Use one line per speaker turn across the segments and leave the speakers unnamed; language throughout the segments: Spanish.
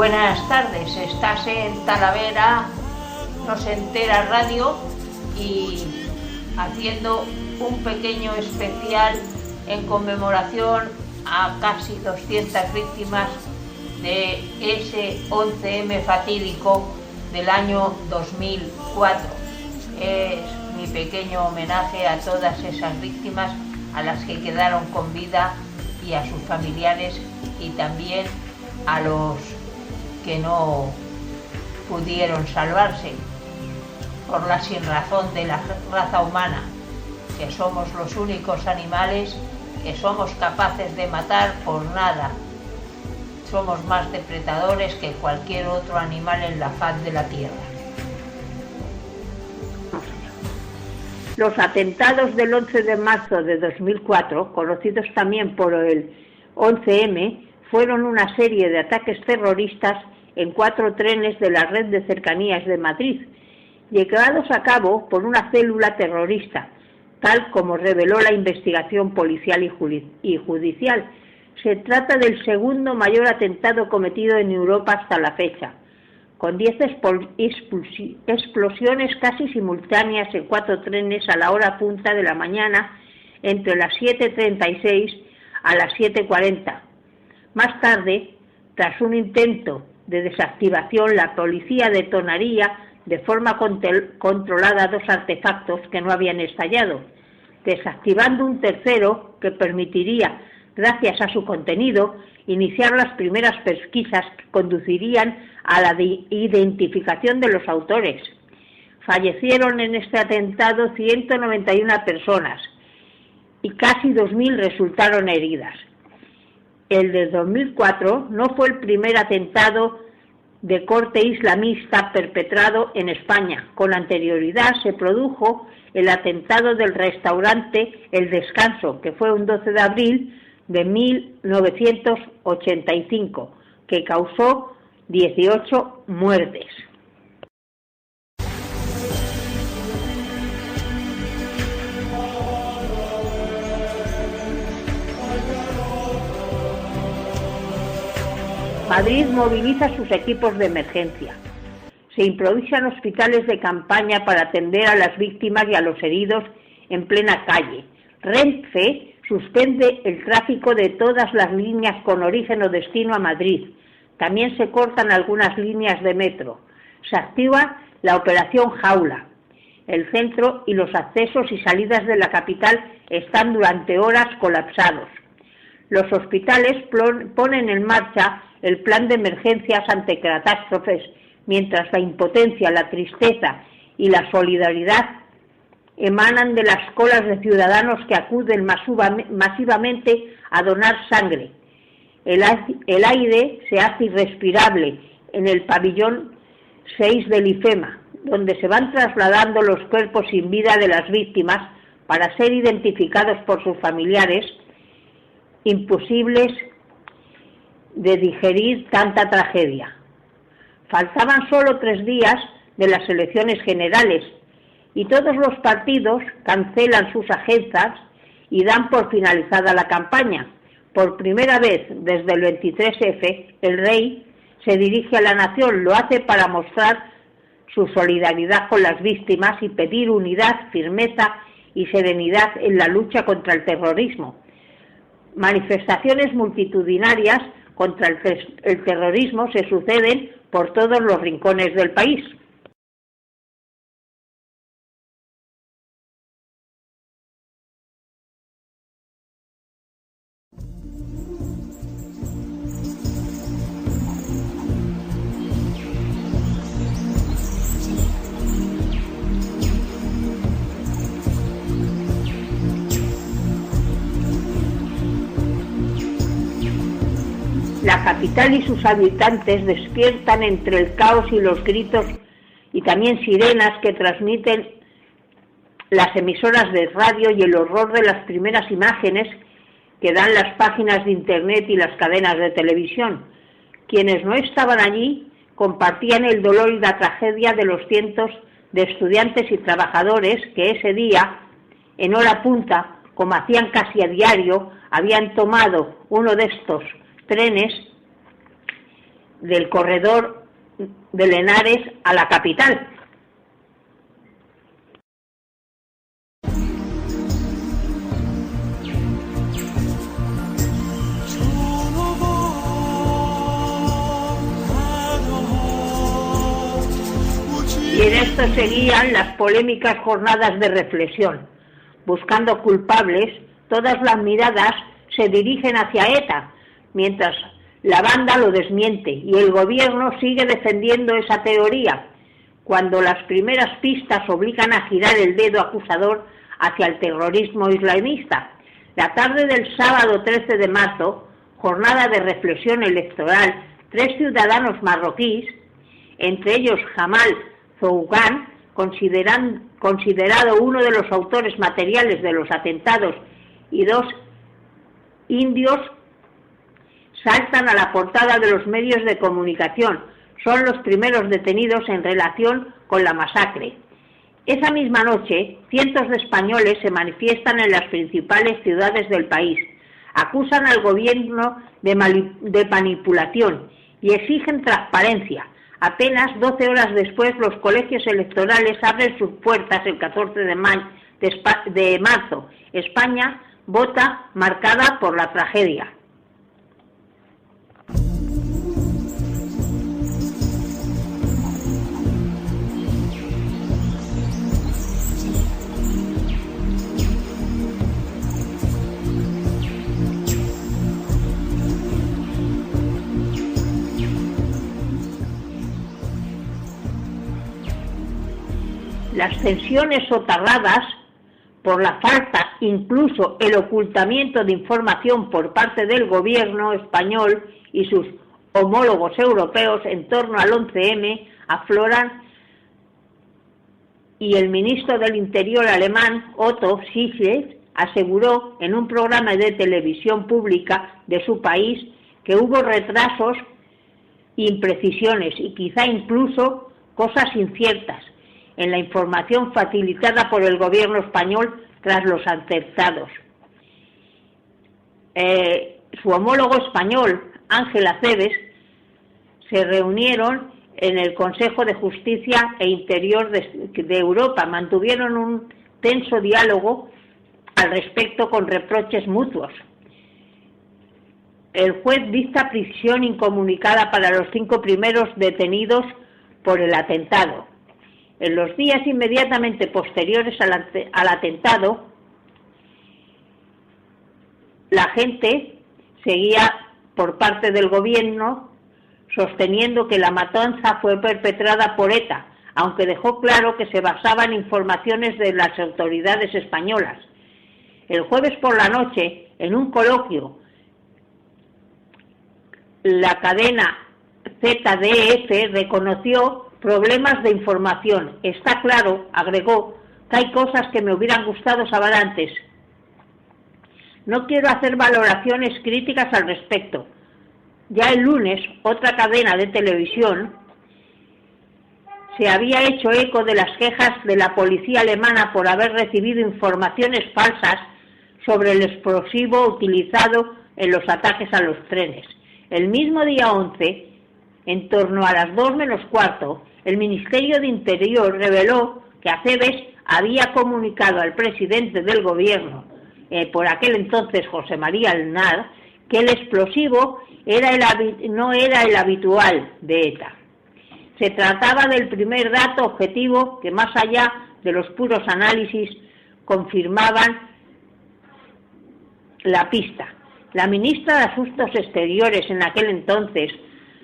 Buenas tardes, estás en Talavera, No se entera radio y haciendo un pequeño especial en conmemoración a casi 200 víctimas de ese 11M fatídico del año 2004. Es mi pequeño homenaje a todas esas víctimas, a las que quedaron con vida y a sus familiares, y también a los que no pudieron salvarse por la sinrazón de la raza humana, que somos los únicos animales que somos capaces de matar por nada. Somos más depredadores que cualquier otro animal en la faz de la tierra.
Los atentados del 11 de marzo de 2004, conocidos también por el 11M, fueron una serie de ataques terroristas en 4 trenes de la red de cercanías de Madrid, llevados a cabo por una célula terrorista, tal como reveló la investigación policial y judicial. Se trata del segundo mayor atentado cometido en Europa hasta la fecha, con 10 explosiones casi simultáneas en 4 trenes a la hora punta de la mañana, entre las 7:36 a las 7:40. Más tarde, tras un intento de desactivación, la policía detonaría de forma controlada 2 artefactos que no habían estallado, desactivando un tercero que permitiría, gracias a su contenido, iniciar las primeras pesquisas que conducirían a la identificación de los autores. Fallecieron en este atentado 191 personas y casi 2.000 resultaron heridas. El de 2004 no fue el primer atentado de corte islamista perpetrado en España. Con anterioridad se produjo el atentado del restaurante El Descanso, que fue un 12 de abril de 1985, que causó 18 muertes. Madrid moviliza sus equipos de emergencia. Se improvisan hospitales de campaña para atender a las víctimas y a los heridos en plena calle. Renfe suspende el tráfico de todas las líneas con origen o destino a Madrid. También se cortan algunas líneas de metro. Se activa la operación Jaula. El centro y los accesos y salidas de la capital están durante horas colapsados. Los hospitales ponen en marcha el plan de emergencias ante catástrofes, mientras la impotencia, la tristeza y la solidaridad emanan de las colas de ciudadanos que acuden masivamente a donar sangre. El aire se hace irrespirable en el pabellón 6 del IFEMA, donde se van trasladando los cuerpos sin vida de las víctimas para ser identificados por sus familiares, imposibles de digerir tanta tragedia. Faltaban solo 3 días de las elecciones generales y todos los partidos cancelan sus agendas y dan por finalizada la campaña. Por primera vez desde el 23F, el rey se dirige a la nación, lo hace para mostrar su solidaridad con las víctimas y pedir unidad, firmeza y serenidad en la lucha contra el terrorismo. Manifestaciones multitudinarias contra el terrorismo se suceden por todos los rincones del país. La capital y sus habitantes despiertan entre el caos y los gritos y también sirenas que transmiten las emisoras de radio y el horror de las primeras imágenes que dan las páginas de internet y las cadenas de televisión. Quienes no estaban allí compartían el dolor y la tragedia de los cientos de estudiantes y trabajadores que ese día, en hora punta, como hacían casi a diario, habían tomado uno de estos trenes del corredor de Henares a la capital. Y en esto seguían las polémicas jornadas de reflexión. Buscando culpables, todas las miradas se dirigen hacia ETA, mientras la banda lo desmiente y el gobierno sigue defendiendo esa teoría, cuando las primeras pistas obligan a girar el dedo acusador hacia el terrorismo islamista. La tarde del sábado 13 de marzo, jornada de reflexión electoral, 3 ciudadanos marroquíes, entre ellos Jamal Zougan, considerado uno de los autores materiales de los atentados, y 2 indios, saltan a la portada de los medios de comunicación. Son los primeros detenidos en relación con la masacre. Esa misma noche, cientos de españoles se manifiestan en las principales ciudades del país, acusan al gobierno de manipulación y exigen transparencia. Apenas 12 horas después, los colegios electorales abren sus puertas el 14 de marzo. España vota marcada por la tragedia. Las tensiones soterradas por la falta, incluso el ocultamiento de información por parte del gobierno español y sus homólogos europeos en torno al 11M afloran, y el ministro del Interior alemán, Otto Schäuble, aseguró en un programa de televisión pública de su país que hubo retrasos, imprecisiones y quizá incluso cosas inciertas en la información facilitada por el gobierno español tras los atentados. Su homólogo español, Ángel Acebes, se reunieron en el Consejo de Justicia e Interior de Europa. Mantuvieron un tenso diálogo al respecto con reproches mutuos. El juez dicta prisión incomunicada para los 5 primeros detenidos por el atentado. En los días inmediatamente posteriores al atentado, la gente seguía por parte del gobierno sosteniendo que la matanza fue perpetrada por ETA, aunque dejó claro que se basaba en informaciones de las autoridades españolas. El jueves por la noche, en un coloquio, la cadena ZDF reconoció problemas de información. Está claro, agregó, que hay cosas que me hubieran gustado saber antes. No quiero hacer valoraciones críticas al respecto. Ya el lunes, otra cadena de televisión se había hecho eco de las quejas de la policía alemana por haber recibido informaciones falsas sobre el explosivo utilizado en los ataques a los trenes. El mismo día 11, en torno a las 2 menos cuarto, el Ministerio de Interior reveló que Acebes había comunicado al presidente del gobierno, por aquel entonces José María Aznar, que el explosivo no era el habitual de ETA. Se trataba del primer dato objetivo que, más allá de los puros análisis, confirmaban la pista. La ministra de Asuntos Exteriores en aquel entonces,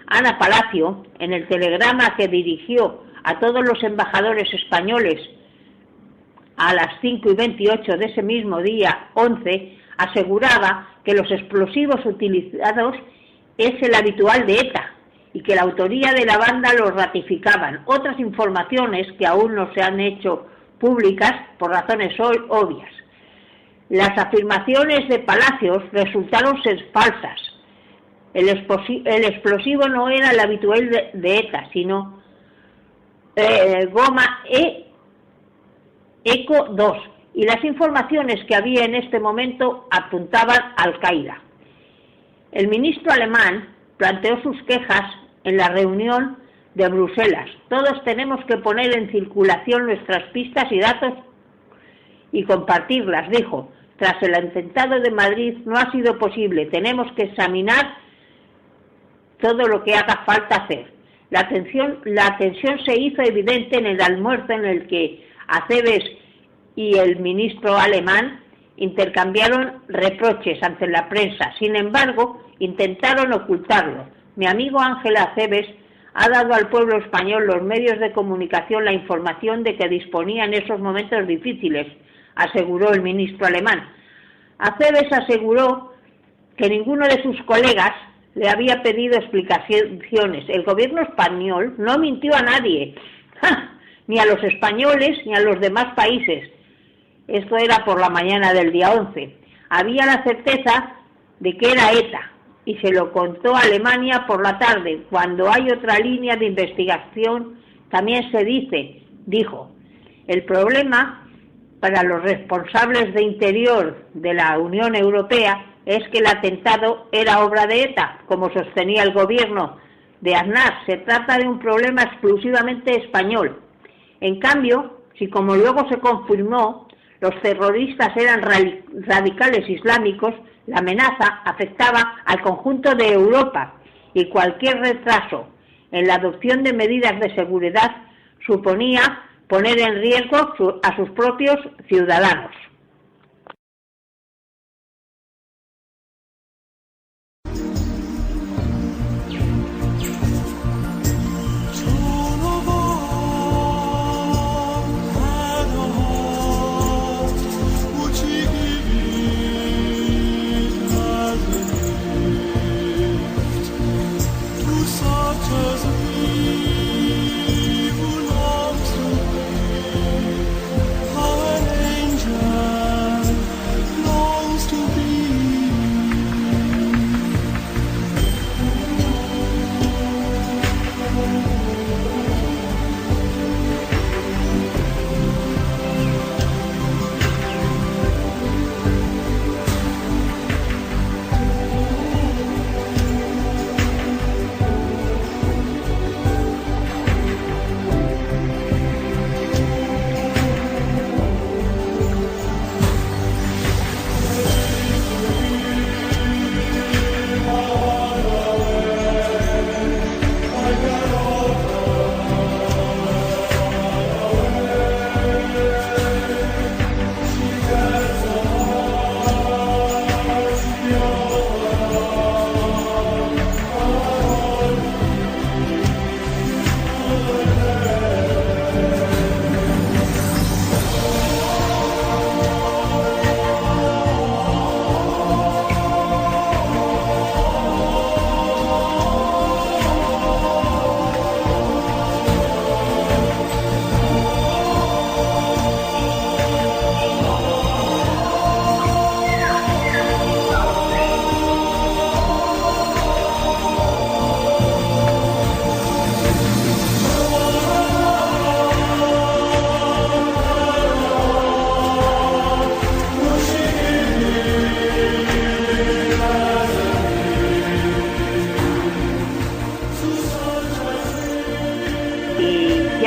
Ana Palacio, en el telegrama que dirigió a todos los embajadores españoles a las 5:28 de ese mismo día 11, aseguraba que los explosivos utilizados es el habitual de ETA y que la autoría de la banda lo ratificaban. Otras informaciones que aún no se han hecho públicas por razones obvias. Las afirmaciones de Palacios resultaron ser falsas. El explosivo no era el habitual de ETA, sino goma ECO 2, y las informaciones que había en este momento apuntaban a Al-Qaeda. El ministro alemán planteó sus quejas en la reunión de Bruselas. Todos tenemos que poner en circulación nuestras pistas y datos y compartirlas, dijo. Tras el atentado de Madrid no ha sido posible. Tenemos que examinar todo lo que haga falta hacer. La tensión se hizo evidente en el almuerzo en el que Acebes y el ministro alemán intercambiaron reproches ante la prensa. Sin embargo, intentaron ocultarlo. Mi amigo Ángel Acebes ha dado al pueblo español los medios de comunicación la información de que disponía en esos momentos difíciles, aseguró el ministro alemán. Acebes aseguró que ninguno de sus colegas le había pedido explicaciones. El gobierno español no mintió a nadie, ni a los españoles ni a los demás países. Esto era por la mañana del día 11. Había la certeza de que era ETA y se lo contó a Alemania por la tarde. Cuando hay otra línea de investigación, también se dijo. El problema para los responsables de Interior de la Unión Europea es que el atentado era obra de ETA, como sostenía el gobierno de Aznar. Se trata de un problema exclusivamente español. En cambio, si como luego se confirmó, los terroristas eran radicales islámicos, la amenaza afectaba al conjunto de Europa y cualquier retraso en la adopción de medidas de seguridad suponía poner en riesgo a sus propios ciudadanos.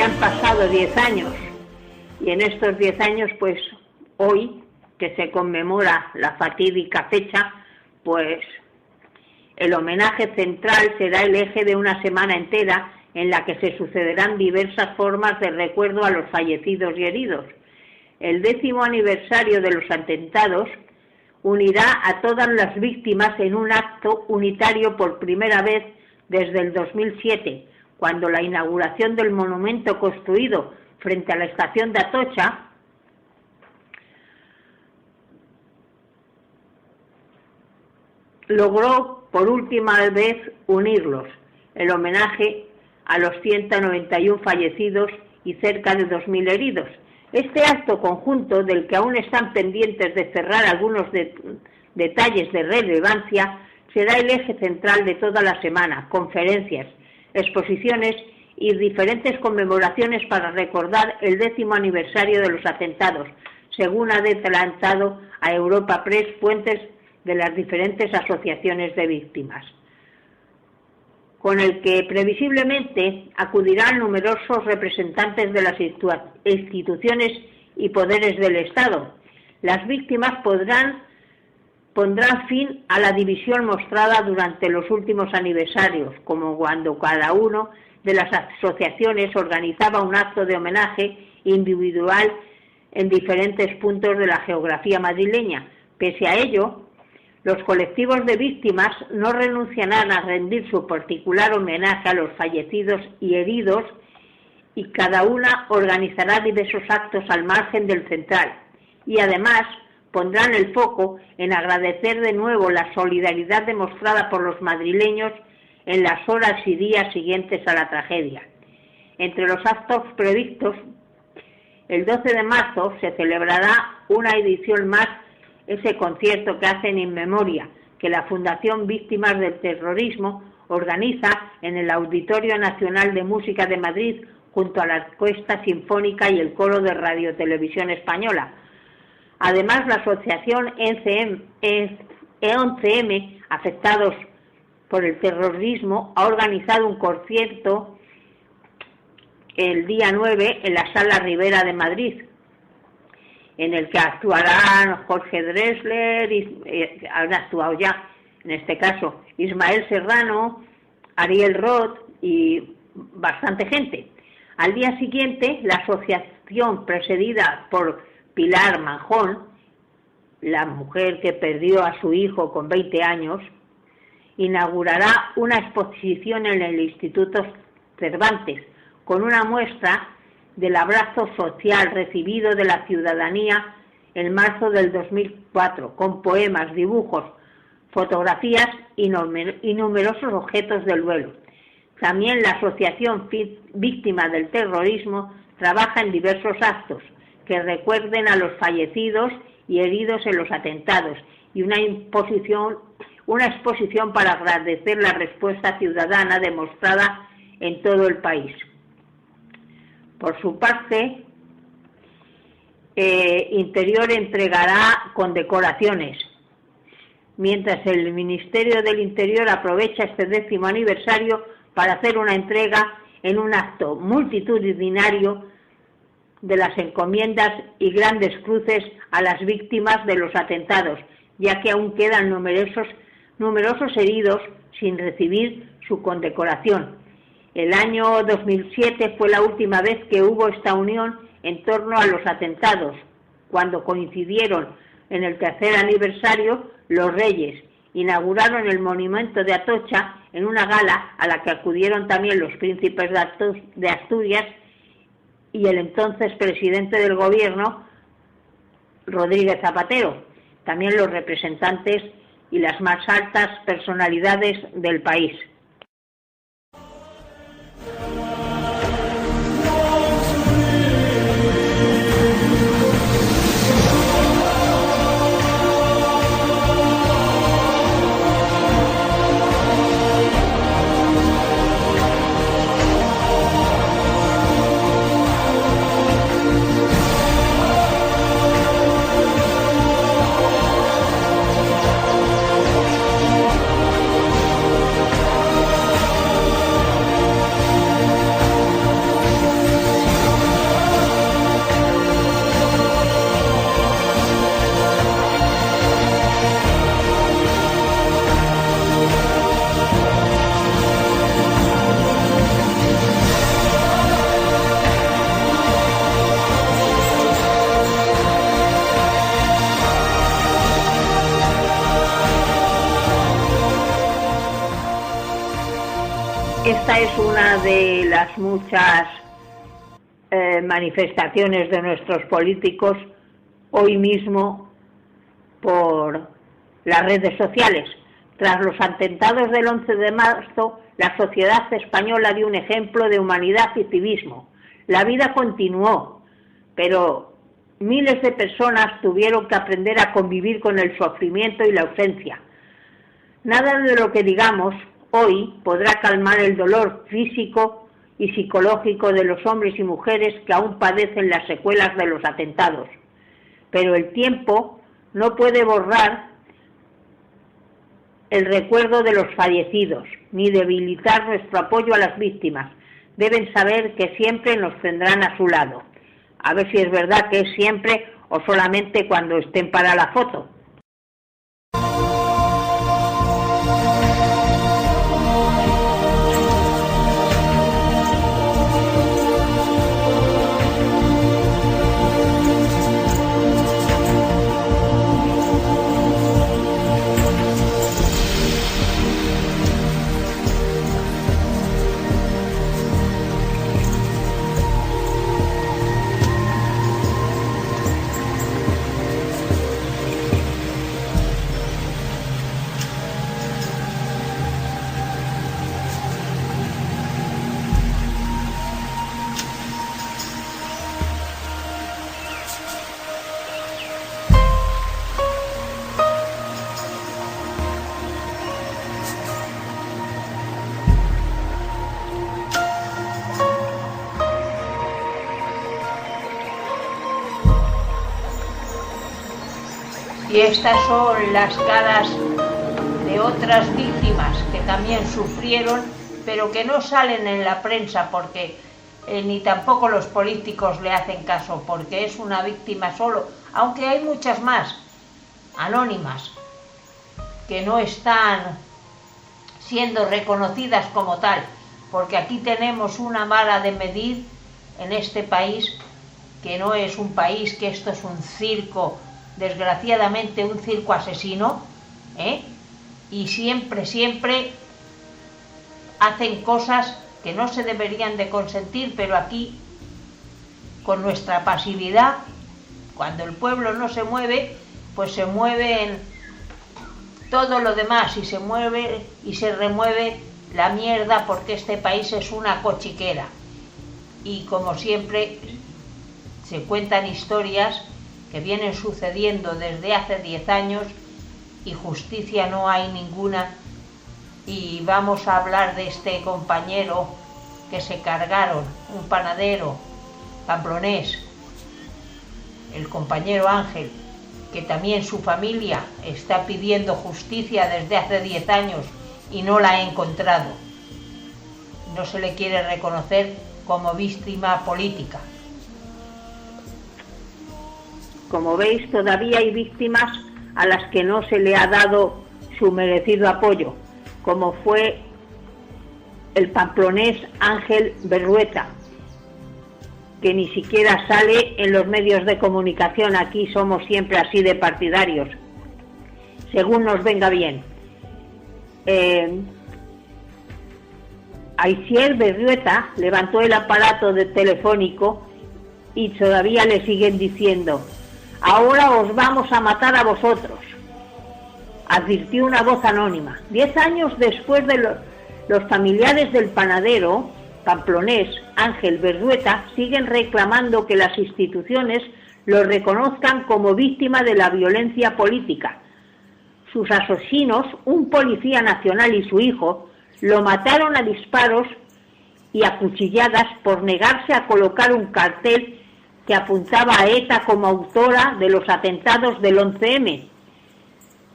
Han pasado 10 años y en estos 10 años, pues hoy, que se conmemora la fatídica fecha, pues el homenaje central será el eje de una semana entera en la que se sucederán diversas formas de recuerdo a los fallecidos y heridos. El 10º aniversario de los atentados unirá a todas las víctimas en un acto unitario por primera vez desde el 2007, cuando la inauguración del monumento construido frente a la estación de Atocha logró por última vez unirlos, el homenaje a los 191 fallecidos y cerca de 2.000 heridos. Este acto conjunto, del que aún están pendientes de cerrar algunos detalles de relevancia, será el eje central de toda la semana: conferencias, exposiciones y diferentes conmemoraciones para recordar el 10º aniversario de los atentados, según ha adelantado a Europa Press fuentes de las diferentes asociaciones de víctimas. con el que previsiblemente acudirán numerosos representantes de las instituciones y poderes del Estado. Las víctimas pondrán fin a la división mostrada durante los últimos aniversarios, como cuando cada uno de las asociaciones organizaba un acto de homenaje individual en diferentes puntos de la geografía madrileña. Pese a ello, los colectivos de víctimas no renunciarán a rendir su particular homenaje a los fallecidos y heridos, y cada una organizará diversos actos al margen del central. Y además pondrán el foco en agradecer de nuevo la solidaridad demostrada por los madrileños en las horas y días siguientes a la tragedia. Entre los actos previstos, el 12 de marzo se celebrará una edición más, ese concierto que hacen in memoria, que la Fundación Víctimas del Terrorismo organiza en el Auditorio Nacional de Música de Madrid junto a la Orquesta Sinfónica y el Coro de Radio Televisión Española. Además, la asociación 11M, afectados por el terrorismo, ha organizado un concierto el día 9 en la Sala Ribera de Madrid, en el que actuarán Jorge Drexler, han actuado ya, en este caso, Ismael Serrano, Ariel Roth y bastante gente. Al día siguiente, la asociación presidida por Pilar Manjón, la mujer que perdió a su hijo con 20 años, inaugurará una exposición en el Instituto Cervantes, con una muestra del abrazo social recibido de la ciudadanía en marzo del 2004, con poemas, dibujos, fotografías y numerosos objetos del duelo. También la Asociación Víctima del Terrorismo trabaja en diversos actos que recuerden a los fallecidos y heridos en los atentados, y una exposición para agradecer la respuesta ciudadana demostrada en todo el país. Por su parte, Interior entregará condecoraciones, mientras el Ministerio del Interior aprovecha este 10º aniversario para hacer una entrega en un acto multitudinario de las encomiendas y grandes cruces a las víctimas de los atentados, ya que aún quedan numerosos heridos sin recibir su condecoración. El año 2007 fue la última vez que hubo esta unión en torno a los atentados, cuando coincidieron en el 3er aniversario los Reyes. Inauguraron el monumento de Atocha en una gala a la que acudieron también los príncipes de Asturias y el entonces presidente del gobierno, Rodríguez Zapatero, también los representantes y las más altas personalidades del país. Esta es una de las muchas manifestaciones de nuestros políticos hoy mismo por las redes sociales. Tras los atentados del 11 de marzo, la sociedad española dio un ejemplo de humanidad y civismo. La vida continuó, pero miles de personas tuvieron que aprender a convivir con el sufrimiento y la ausencia. Nada de lo que digamos hoy podrá calmar el dolor físico y psicológico de los hombres y mujeres que aún padecen las secuelas de los atentados. Pero el tiempo no puede borrar el recuerdo de los fallecidos, ni debilitar nuestro apoyo a las víctimas. Deben saber que siempre nos tendrán a su lado. A ver si es verdad que es siempre o solamente cuando estén para la foto.
Y estas son las caras de otras víctimas que también sufrieron, pero que no salen en la prensa porque ni tampoco los políticos le hacen caso, porque es una víctima solo, aunque hay muchas más anónimas que no están siendo reconocidas como tal, porque aquí tenemos una vara de medir en este país, que no es un país, que esto es un circo, desgraciadamente un circo asesino, y siempre hacen cosas que no se deberían de consentir, pero aquí, con nuestra pasividad, cuando el pueblo no se mueve, pues se mueven todo lo demás, y se mueve y se remueve la mierda, porque este país es una cochiquera. Y como siempre se cuentan historias que vienen sucediendo desde hace 10 años y justicia no hay ninguna. Y vamos a hablar de este compañero que se cargaron, un panadero pamplonés, el compañero Ángel, que también su familia está pidiendo justicia desde hace 10 años y no la ha encontrado. No se le quiere reconocer como víctima política.
Como veis, todavía hay víctimas a las que no se le ha dado su merecido apoyo, como fue el pamplonés Ángel Berrueta, que ni siquiera sale en los medios de comunicación. Aquí somos siempre así de partidarios, según nos venga bien. Aisier Berrueta levantó el aparato de telefónico y todavía le siguen diciendo: ahora os vamos a matar a vosotros, advirtió una voz anónima. 10 años después de los familiares del panadero pamplonés Ángel Berrueta siguen reclamando que las instituciones lo reconozcan como víctima de la violencia política. Sus asesinos, un policía nacional y su hijo, lo mataron a disparos y a cuchilladas por negarse a colocar un cartel que apuntaba a ETA como autora de los atentados del 11M,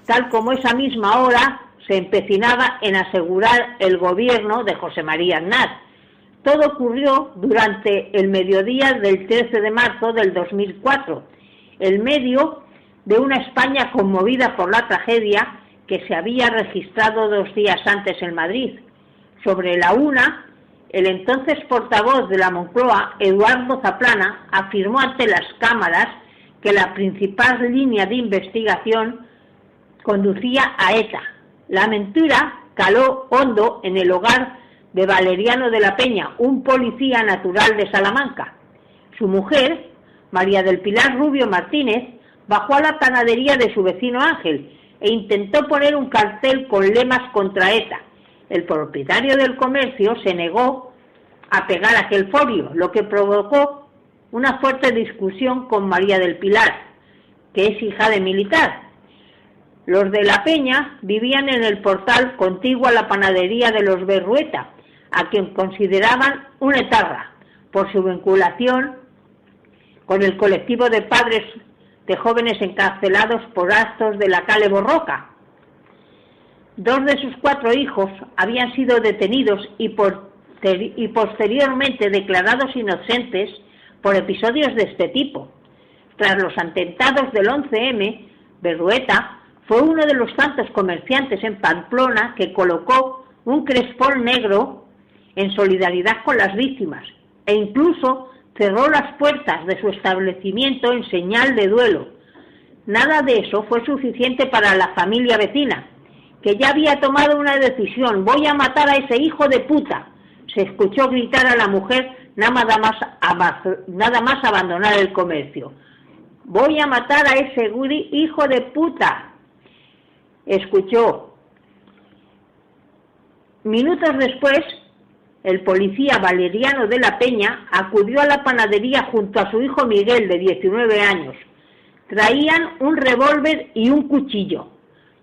tal como esa misma hora se empecinaba en asegurar el gobierno de José María Aznar. Todo ocurrió durante el mediodía del 13 de marzo del 2004, en medio de una España conmovida por la tragedia que se había registrado 2 días antes en Madrid. Sobre la 1, el entonces portavoz de la Moncloa, Eduardo Zaplana, afirmó ante las cámaras que la principal línea de investigación conducía a ETA. La mentira caló hondo en el hogar de Valeriano de la Peña, un policía natural de Salamanca. Su mujer, María del Pilar Rubio Martínez, bajó a la panadería de su vecino Ángel e intentó poner un cartel con lemas contra ETA. El propietario del comercio se negó a pegar aquel folio, lo que provocó una fuerte discusión con María del Pilar, que es hija de militar. Los de la Peña vivían en el portal contiguo a la panadería de los Berrueta, a quien consideraban un etarra por su vinculación con el colectivo de padres de jóvenes encarcelados por actos de la Cale Borroca. 2 de sus 4 hijos habían sido detenidos y posteriormente declarados inocentes por episodios de este tipo. Tras los atentados del 11M, Berrueta fue uno de los tantos comerciantes en Pamplona que colocó un crespón negro en solidaridad con las víctimas e incluso cerró las puertas de su establecimiento en señal de duelo. Nada de eso fue suficiente para la familia vecina, que ya había tomado una decisión: voy a matar a ese hijo de puta. Se escuchó gritar a la mujer nada más abandonar el comercio. Voy a matar a ese hijo de puta. Escuchó. Minutos después, el policía Valeriano de la Peña acudió a la panadería junto a su hijo Miguel, de 19 años. Traían un revólver y un cuchillo.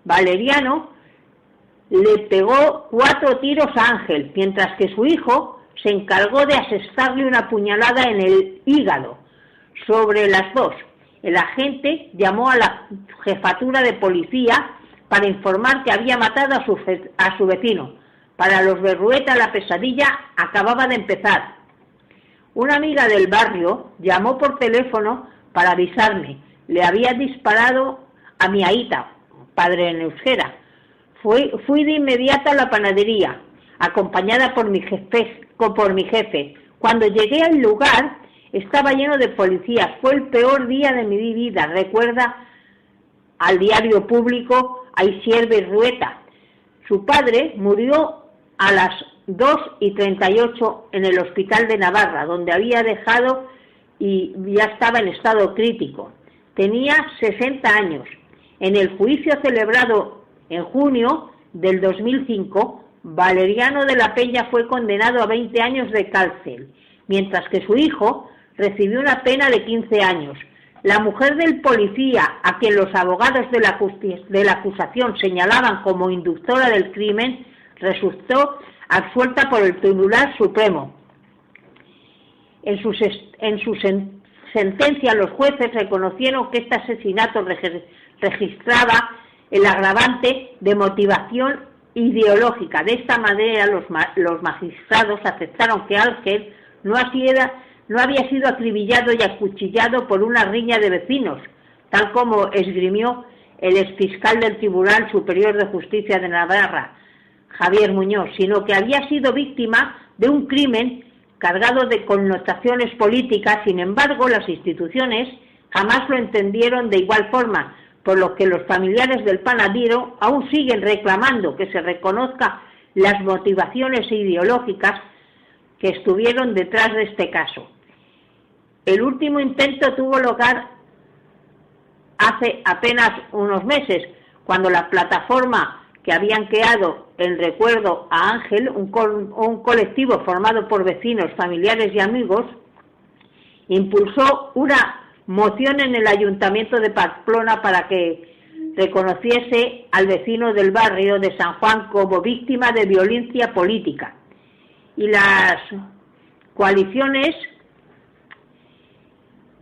Valeriano le pegó 4 tiros a Ángel, mientras que su hijo se encargó de asestarle una puñalada en el hígado. Sobre las 2, el agente llamó a la jefatura de policía para informar que había matado a su vecino. Para los Berrueta la pesadilla acababa de empezar. Una amiga del barrio llamó por teléfono para avisarme. Le había disparado a mi aita, padre en euskera. Fui de inmediato a la panadería, acompañada por mi jefe. Cuando llegué al lugar, estaba lleno de policías. Fue el peor día de mi vida, recuerda al diario público Aisier Berrueta. Su padre murió a las 2:38 en el hospital de Navarra, donde había dejado y ya estaba en estado crítico. Tenía 60 años. En el juicio celebrado en junio del 2005, Valeriano de la Peña fue condenado a 20 años de cárcel, mientras que su hijo recibió una pena de 15 años. La mujer del policía, a quien los abogados de la acusación señalaban como inductora del crimen, resultó absuelta por el Tribunal Supremo. En su sentencia, los jueces reconocieron que este asesinato registraba el agravante de motivación ideológica. De esta manera, los magistrados aceptaron que Ángel no había sido acribillado y acuchillado por una riña de vecinos, tal como esgrimió el exfiscal del Tribunal Superior de Justicia de Navarra, Javier Muñoz, sino que había sido víctima de un crimen cargado de connotaciones políticas. Sin embargo, las instituciones jamás lo entendieron de igual forma, por lo que los familiares del panadero aún siguen reclamando que se reconozca las motivaciones ideológicas que estuvieron detrás de este caso. El último intento tuvo lugar hace apenas unos meses, cuando la plataforma que habían creado en recuerdo a Ángel, un colectivo formado por vecinos, familiares y amigos, impulsó una moción en el Ayuntamiento de Pamplona para que reconociese al vecino del barrio de San Juan como víctima de violencia política. Y las coaliciones,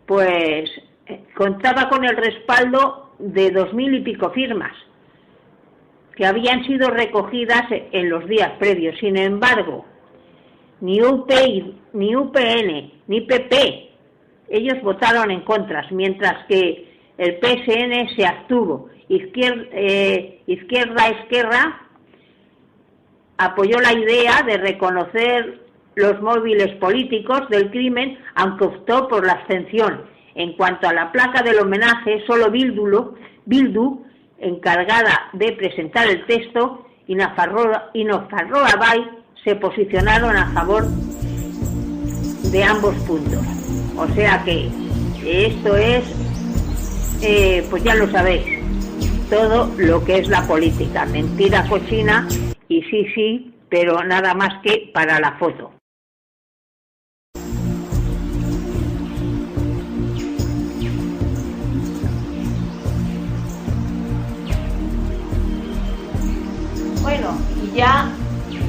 pues, contaba con el respaldo de 2000 y pico firmas que habían sido recogidas en los días previos. Sin embargo, ni UPI, ni UPN, ni PP, ellos votaron en contra, mientras que el PSN se abstuvo. Izquierda apoyó la idea de reconocer los móviles políticos del crimen, aunque optó por la abstención. En cuanto a la placa del homenaje, solo Bildu, encargada de presentar el texto, y Nafarroa Bay se posicionaron a favor de ambos puntos. O sea que esto es, pues ya lo sabéis, todo lo que es la política, mentira cochina y sí, pero nada más que para la foto.
Bueno, y ya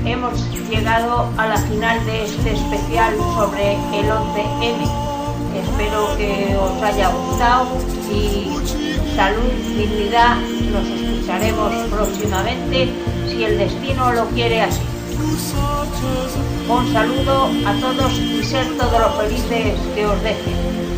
hemos llegado a la final de este especial sobre el 11M. Espero que os haya gustado y salud, dignidad, nos escucharemos próximamente si el destino lo quiere así. Un saludo a todos y ser todos los felices que os dejen.